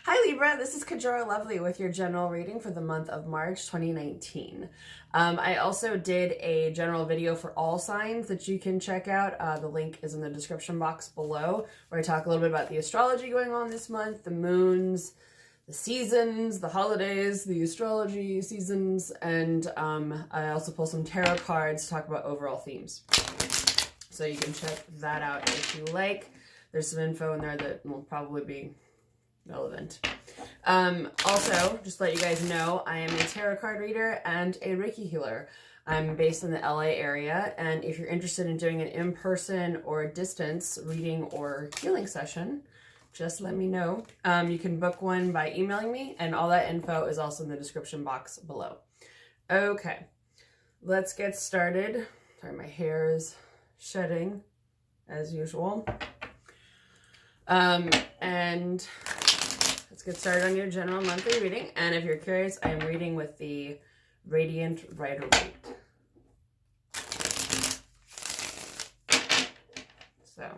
Hi Libra, this is Kajora Lovely with your general reading for the month of March 2019. I also did a general video for all signs that you can check out. The link is in the description box below, where I talk a little bit about the astrology going on this month, the moons, the seasons, the holidays, the astrology seasons, and I also pull some tarot cards to talk about overall themes. So you can check that out if you like. There's some info in there that will probably be relevant. Also, just to let you guys know, I am a tarot card reader and a Reiki healer. I'm based in the LA area, and if you're interested in doing an in-person or a distance reading or healing session, just let me know. You can book one by emailing me, and all that info is also in the description box below. Okay, let's get started. Sorry, my hair is shedding as usual. And let's get started on your general monthly reading. And if you're curious, I am reading with the Radiant Rider-Waite. So,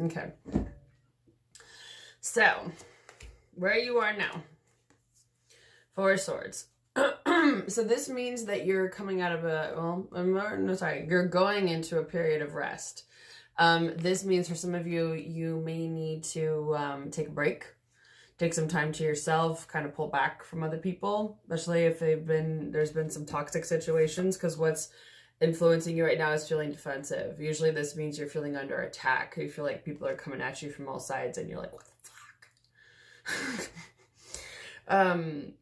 okay. So, where you are now. Four Swords. So this means that you're coming out of you're going into a period of rest. This means for some of you, you may need to take a break, take some time to yourself, kind of pull back from other people, especially if there's been some toxic situations, because what's influencing you right now is feeling defensive. Usually this means you're feeling under attack. You feel like people are coming at you from all sides and you're like, what the fuck?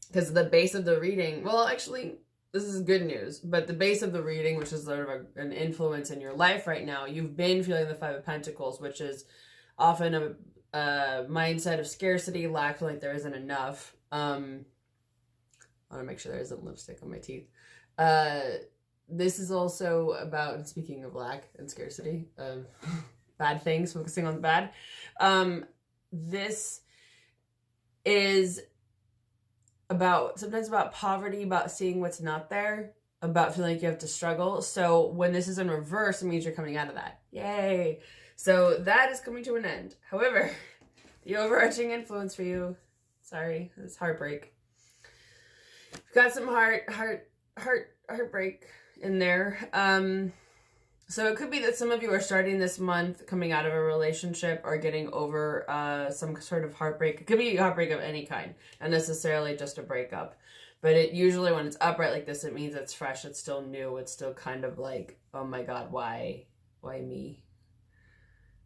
Because the base of the reading, well, actually, this is good news, but the base of the reading, which is sort of an influence in your life right now, you've been feeling the Five of Pentacles, which is often a mindset of scarcity, lack, feeling like there isn't enough. I want to make sure there isn't lipstick on my teeth. This is also about, speaking of lack and scarcity, bad things, focusing on the bad. This is sometimes about poverty, about seeing what's not there, about feeling like you have to struggle. So when this is in reverse, it means you're coming out of that. Yay! So that is coming to an end. However, the overarching influence for you, sorry, is heartbreak. You've got some heartbreak in there. So it could be that some of you are starting this month coming out of a relationship or getting over some sort of heartbreak. It could be heartbreak of any kind, not necessarily just a breakup. But it usually, when it's upright like this, it means it's fresh, it's still new, it's still kind of like, oh my God, why me?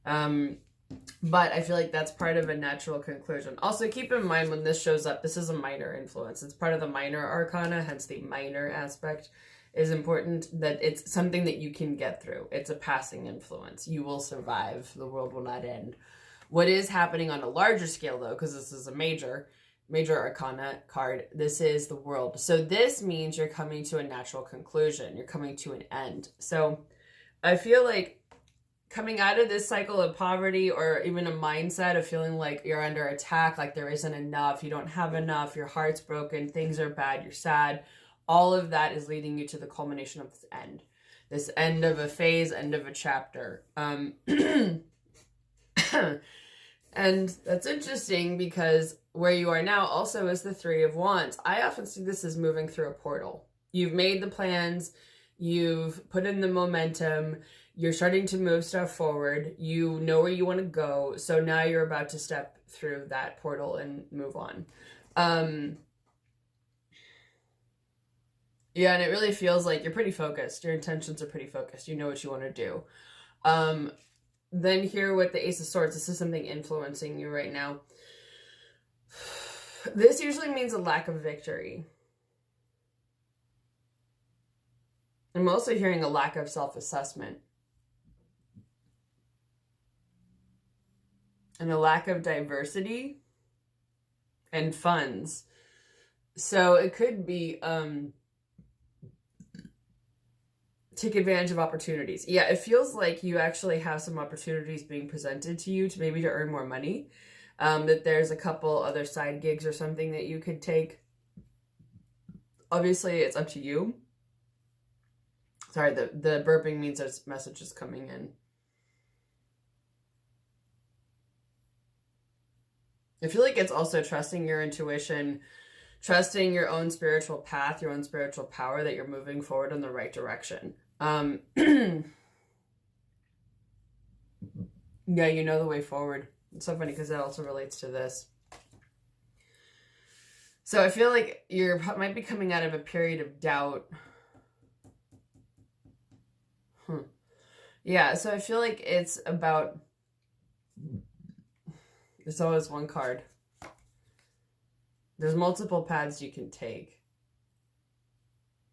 But I feel like that's part of a natural conclusion. Also, keep in mind when this shows up, this is a minor influence. It's part of the minor arcana, hence the minor aspect is important, that it's something that you can get through. It's a passing influence. You will survive. The world will not end. What is happening on a larger scale, though, because this is a major arcana card, this is the World. So this means you're coming to a natural conclusion. You're coming to an end. So I feel like coming out of this cycle of poverty, or even a mindset of feeling like you're under attack, like there isn't enough, you don't have enough, your heart's broken, things are bad, you're sad, all of that is leading you to the culmination of this end of a phase, end of a chapter. And that's interesting because where you are now also is the Three of Wands. I often see this as moving through a portal. You've made the plans, you've put in the momentum, you're starting to move stuff forward, you know where you want to go, so now you're about to step through that portal and move on. Yeah, and it really feels like you're pretty focused. Your intentions are pretty focused. You know what you want to do. Then here with the Ace of Swords, this is something influencing you right now. This usually means a lack of victory. And I'm also hearing a lack of self-assessment and a lack of diversity and funds. So it could be take advantage of opportunities. Yeah, it feels like you actually have some opportunities being presented to you to maybe to earn more money. That there's a couple other side gigs or something that you could take. Obviously, it's up to you. Sorry, the burping means there's messages coming in. I feel like it's also trusting your intuition, trusting your own spiritual path, your own spiritual power, that you're moving forward in the right direction. Yeah, you know the way forward. It's so funny because that also relates to this. So I feel like you might be coming out of a period of doubt. Yeah, so I feel like it's about... There's always one card. There's multiple paths you can take,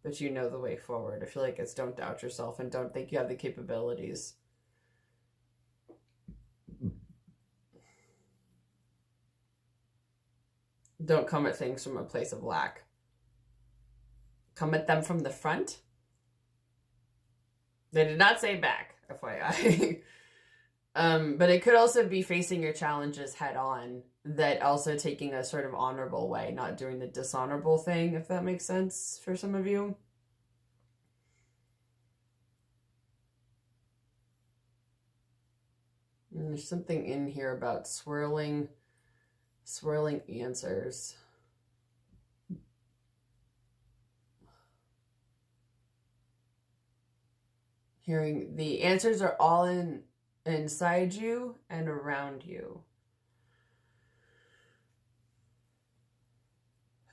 but you know the way forward. I feel like it's don't doubt yourself and don't think you have the capabilities. Don't come at things from a place of lack. Come at them from the front. They did not say back, FYI. But it could also be facing your challenges head on, that also taking a sort of honorable way, not doing the dishonorable thing, if that makes sense for some of you. And there's something in here about swirling answers. Hearing the answers are all inside you and around you.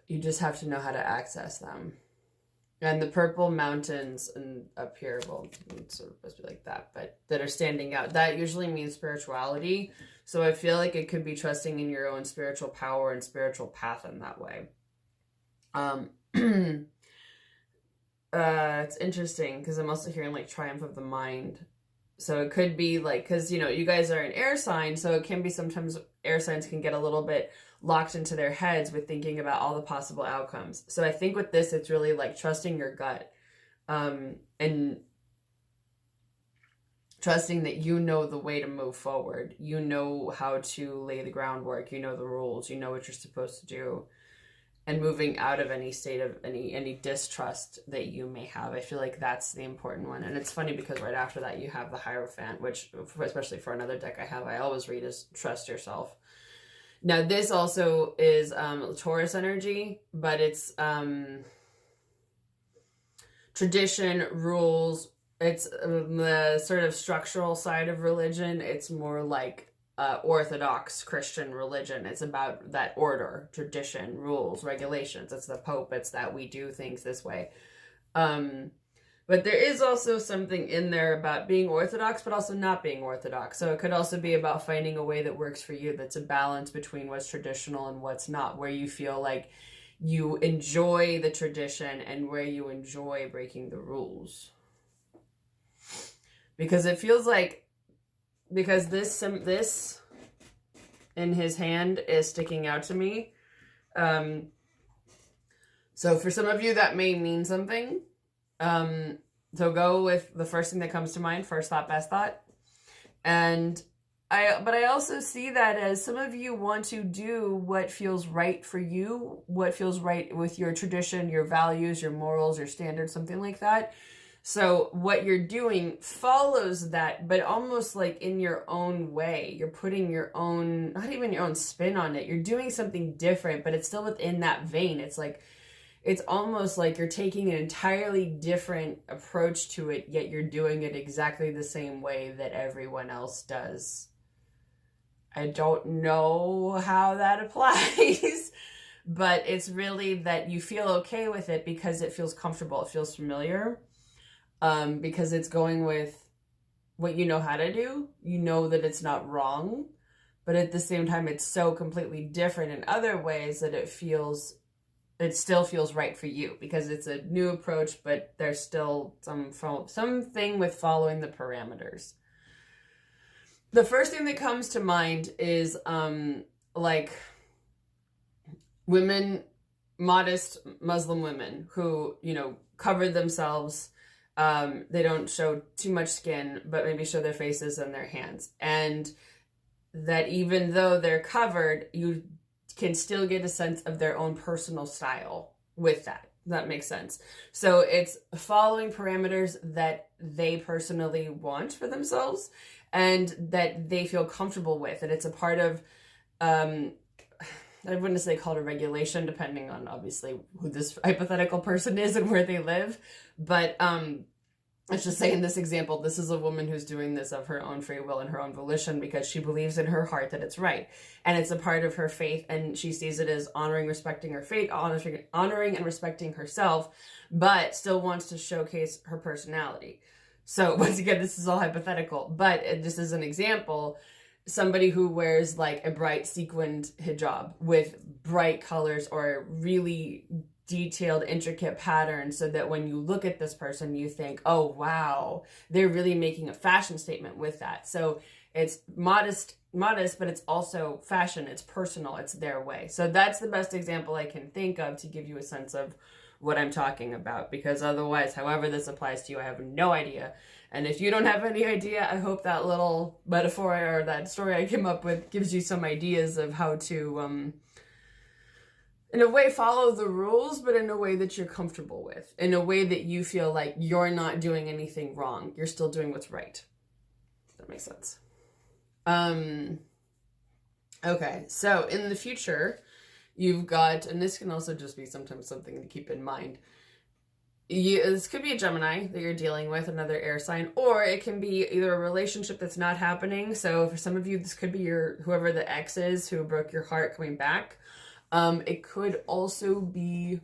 You just have to know how to access them. And the purple mountains and up here, well, it's sort of supposed to be like that, but that are standing out, that usually means spirituality. So I feel like it could be trusting in your own spiritual power and spiritual path in that way. It's interesting because I'm also hearing like triumph of the mind. So it could be like, because, you know, you guys are an air sign, so it can be sometimes air signs can get a little bit locked into their heads with thinking about all the possible outcomes. So I think with this, it's really like trusting your gut, and trusting that you know the way to move forward. You know how to lay the groundwork. You know the rules. You know what you're supposed to do. And moving out of any state of any distrust that you may have. I feel like that's the important one. And it's funny because right after that you have the Hierophant, which, especially for another deck I always read as trust yourself. Now this also is Taurus energy, but it's tradition, rules. It's the sort of structural side of religion. It's more like Orthodox Christian religion. It's about that order, tradition, rules, regulations. It's the Pope. It's that we do things this way. But there is also something in there about being Orthodox, but also not being Orthodox. So it could also be about finding a way that works for you, that's a balance between what's traditional and what's not, where you feel like you enjoy the tradition and where you enjoy breaking the rules. Because it feels like, because this in his hand is sticking out to me. So for some of you that may mean something. So go with the first thing that comes to mind, first thought, best thought. But I also see that as some of you want to do what feels right for you, what feels right with your tradition, your values, your morals, your standards, something like that. So what you're doing follows that, but almost like in your own way. You're putting your own, not even your own spin on it. You're doing something different, but it's still within that vein. It's like, it's almost like you're taking an entirely different approach to it, yet you're doing it exactly the same way that everyone else does. I don't know how that applies, but it's really that you feel okay with it because it feels comfortable. It feels familiar. Because it's going with what you know how to do. You know that it's not wrong, but at the same time, it's so completely different in other ways that it feels it still feels right for you because it's a new approach, but there's still something with following the parameters. The first thing that comes to mind is like women, modest Muslim women who, you know, cover themselves. They don't show too much skin, but maybe show their faces and their hands. And that even though they're covered, you can still get a sense of their own personal style with that. That makes sense. So it's following parameters that they personally want for themselves and that they feel comfortable with. And it's a part of, I wouldn't say called a regulation, depending on obviously who this hypothetical person is and where they live. But let's just say in this example, this is a woman who's doing this of her own free will and her own volition because she believes in her heart that it's right. And it's a part of her faith, and she sees it as honoring, respecting her faith, honoring and respecting herself, but still wants to showcase her personality. So once again, this is all hypothetical, but just as an example, somebody who wears like a bright sequined hijab with bright colors or really detailed, intricate patterns, so that when you look at this person, you think, oh, wow, they're really making a fashion statement with that. So it's modest, but it's also fashion. It's personal. It's their way. So that's the best example I can think of to give you a sense of what I'm talking about, because otherwise, however this applies to you, I have no idea. And if you don't have any idea, I hope that little metaphor or that story I came up with gives you some ideas of how to, in a way, follow the rules, but in a way that you're comfortable with, in a way that you feel like you're not doing anything wrong. You're still doing what's right. If that makes sense. Okay, so in the future, you've got, and this can also just be sometimes something to keep in mind. This could be a Gemini that you're dealing with, another air sign, or it can be either a relationship that's not happening. So for some of you, this could be whoever the ex is who broke your heart coming back. It could also be,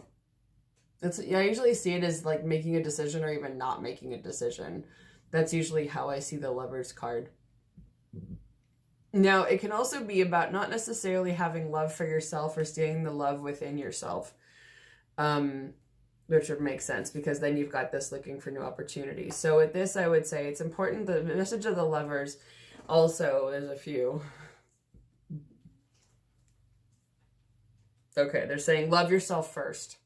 I usually see it as like making a decision or even not making a decision. That's usually how I see the Lovers card. Now, it can also be about not necessarily having love for yourself or seeing the love within yourself, which would make sense because then you've got this looking for new opportunities. So with this, I would say it's important, the message of the Lovers also, there's a few. Okay, they're saying love yourself first.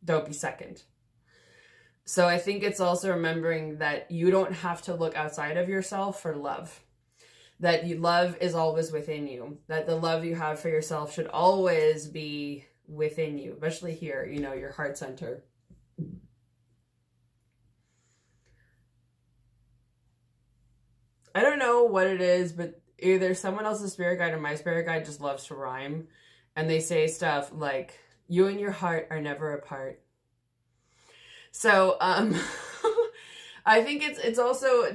Don't be second. So I think it's also remembering that you don't have to look outside of yourself for love. That love is always within you. That the love you have for yourself should always be within you, especially here, you know, your heart center. I don't know what it is, but either someone else's spirit guide or my spirit guide just loves to rhyme. And they say stuff like, you and your heart are never apart. So, I think it's also,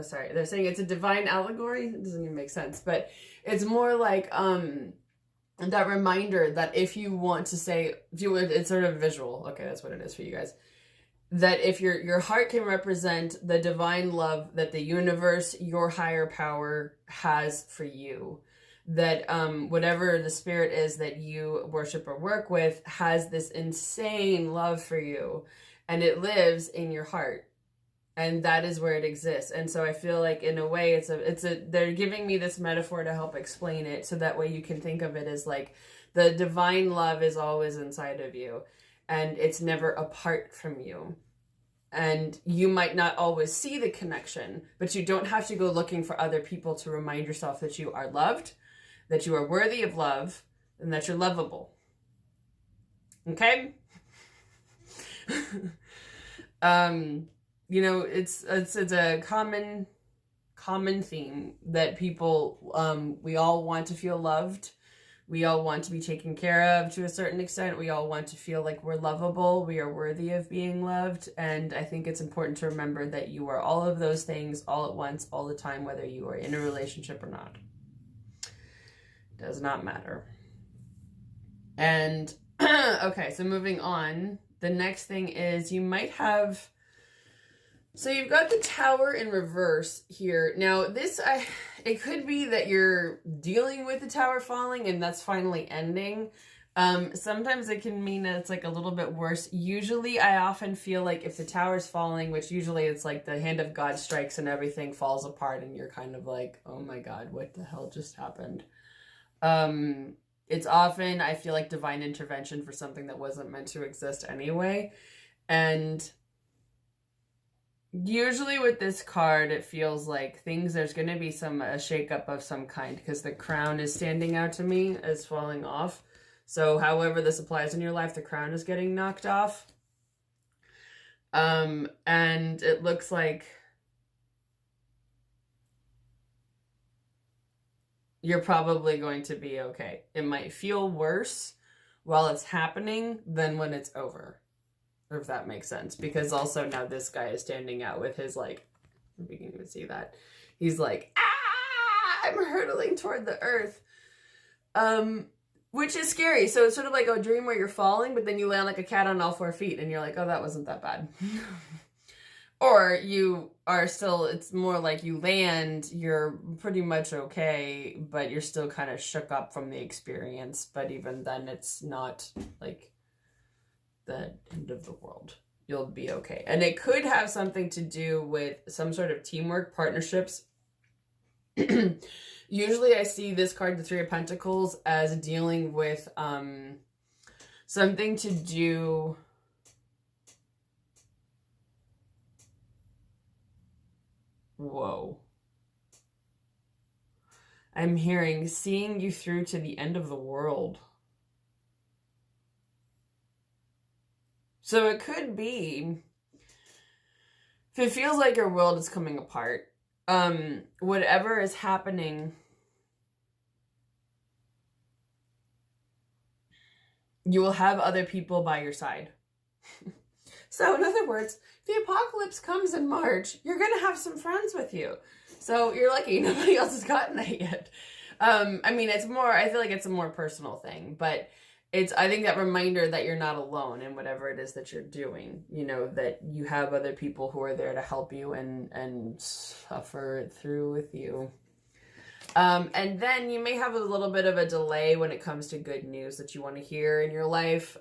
sorry, they're saying it's a divine allegory. It doesn't even make sense, but it's more like, that reminder that if you want to say, it's sort of visual. Okay, that's what it is for you guys. That if your heart can represent the divine love that the universe, your higher power, has for you. That whatever the spirit is that you worship or work with has this insane love for you, and it lives in your heart, and that is where it exists. And so I feel like in a way they're giving me this metaphor to help explain it, so that way you can think of it as like the divine love is always inside of you, and it's never apart from you. And you might not always see the connection, but you don't have to go looking for other people to remind yourself that you are loved, that you are worthy of love, and that you're lovable. Okay? You know, it's a common theme that people, we all want to feel loved. We all want to be taken care of to a certain extent. We all want to feel like we're lovable. We are worthy of being loved. And I think it's important to remember that you are all of those things all at once, all the time, whether you are in a relationship or not. It does not matter. And, okay, so moving on. The next thing is you might have... So you've got the Tower in reverse here. Now, it could be that you're dealing with the Tower falling and that's finally ending. Sometimes it can mean that it's like a little bit worse. Usually I often feel like if the tower's falling, which usually it's like the hand of God strikes and everything falls apart and you're kind of like, oh my God, what the hell just happened? It's often, I feel like, divine intervention for something that wasn't meant to exist anyway. And usually with this card, it feels like there's going to be a shakeup of some kind, because the crown is standing out to me as falling off. So however this applies in your life, the crown is getting knocked off. And it looks like you're probably going to be okay. It might feel worse while it's happening than when it's over. Or if that makes sense. Because also now this guy is standing out with his, like, if you can even see that. He's like, ah, I'm hurtling toward the earth. Which is scary. So it's sort of like a dream where you're falling, but then you land like a cat on all 4 feet and you're like, oh, that wasn't that bad. Or you are still, it's more like you land, you're pretty much okay, but you're still kind of shook up from the experience. But even then, it's not like the end of the world. You'll be okay. And it could have something to do with some sort of teamwork, partnerships. Usually I see this card, the Three of Pentacles, as dealing with something to do... Whoa. I'm hearing seeing you through to the end of the world. So it could be, if it feels like your world is coming apart, whatever is happening, you will have other people by your side. So in other words, if the apocalypse comes in March, you're going to have some friends with you. So you're lucky nobody else has gotten that yet. I mean, it's more, I feel like it's a more personal thing, but it's, I think that reminder that you're not alone in whatever it is that you're doing, you know, that you have other people who are there to help you and suffer it through with you. And then you may have a little bit of a delay when it comes to good news that you want to hear in your life.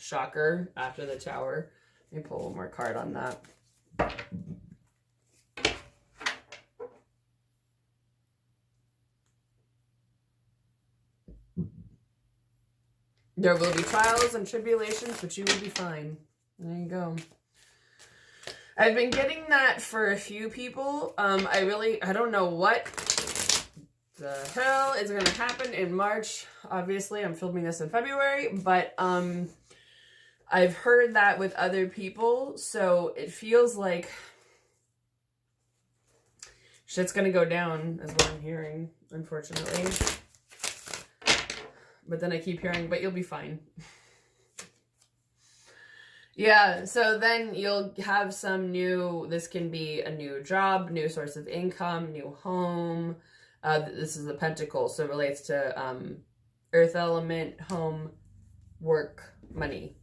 Shocker, after the Tower. Let me pull one more card on that. There will be trials and tribulations, but you will be fine. There you go. I've been getting that for a few people. I don't know what the hell is going to happen in March. Obviously, I'm filming this in February, but I've heard that with other people, so it feels like shit's going to go down, is what I'm hearing, unfortunately. But then I keep hearing, but you'll be fine. Yeah, so then you'll have some new, this can be a new job, new source of income, new home. This is the Pentacle, so it relates to earth element, home, work, money.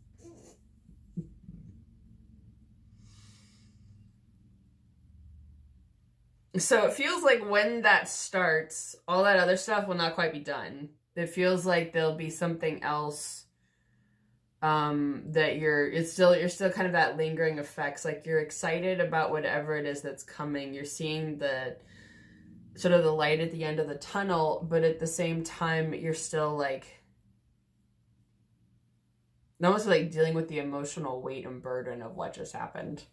So it feels like when that starts, all that other stuff will not quite be done. It feels like there'll be something else that you're still kind of that lingering effects. Like you're excited about whatever it is that's coming. You're seeing the sort of the light at the end of the tunnel, but at the same time, you're still like almost like dealing with the emotional weight and burden of what just happened.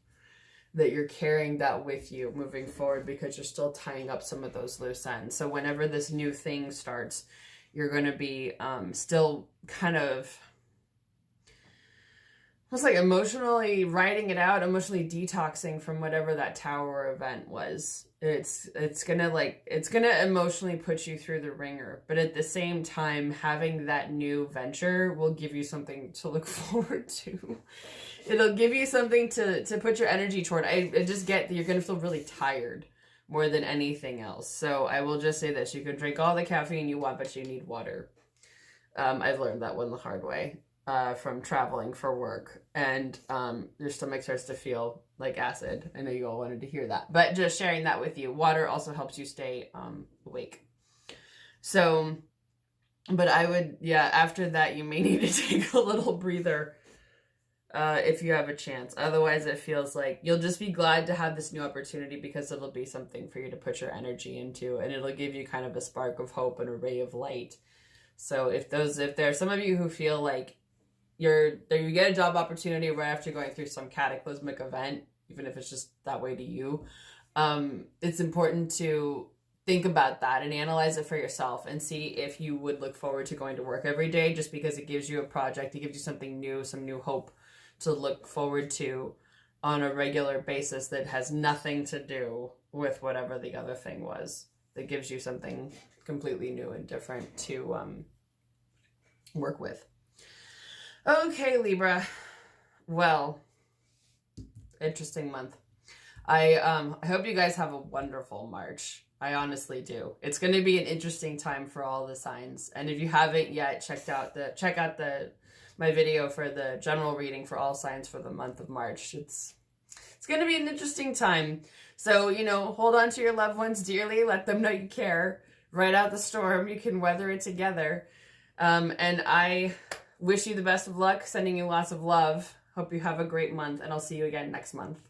That you're carrying that with you moving forward because you're still tying up some of those loose ends. So whenever this new thing starts, you're going to be still kind of almost like emotionally writing it out, emotionally detoxing from whatever that Tower event was. It's gonna emotionally put you through the ringer, but at the same time, having that new venture will give you something to look forward to. It'll give you something to put your energy toward. I just get that you're gonna feel really tired more than anything else. So I will just say this: you can drink all the caffeine you want, but you need water. I've learned that one the hard way. From traveling for work, and your stomach starts to feel like acid. I know you all wanted to hear that, but just sharing that with you. Water also helps you stay awake. So But I would, yeah, after that, you may need to take a little breather if you have a chance. Otherwise, it feels like you'll just be glad to have this new opportunity because it'll be something for you to put your energy into, and it'll give you kind of a spark of hope and a ray of light. So if there are some of you who feel like you get a job opportunity right after going through some cataclysmic event, even if it's just that way to you, it's important to think about that and analyze it for yourself and see if you would look forward to going to work every day, just because it gives you a project, it gives you something new, some new hope to look forward to on a regular basis that has nothing to do with whatever the other thing was. That gives you something completely new and different to work with. Okay, Libra. Well, interesting month. I hope you guys have a wonderful March. I honestly do. It's going to be an interesting time for all the signs. And if you haven't yet check out my video for the general reading for all signs for the month of March. It's going to be an interesting time. So, hold on to your loved ones dearly. Let them know you care. Ride out the storm. You can weather it together. And I wish you the best of luck. Sending you lots of love. Hope you have a great month. And I'll see you again next month.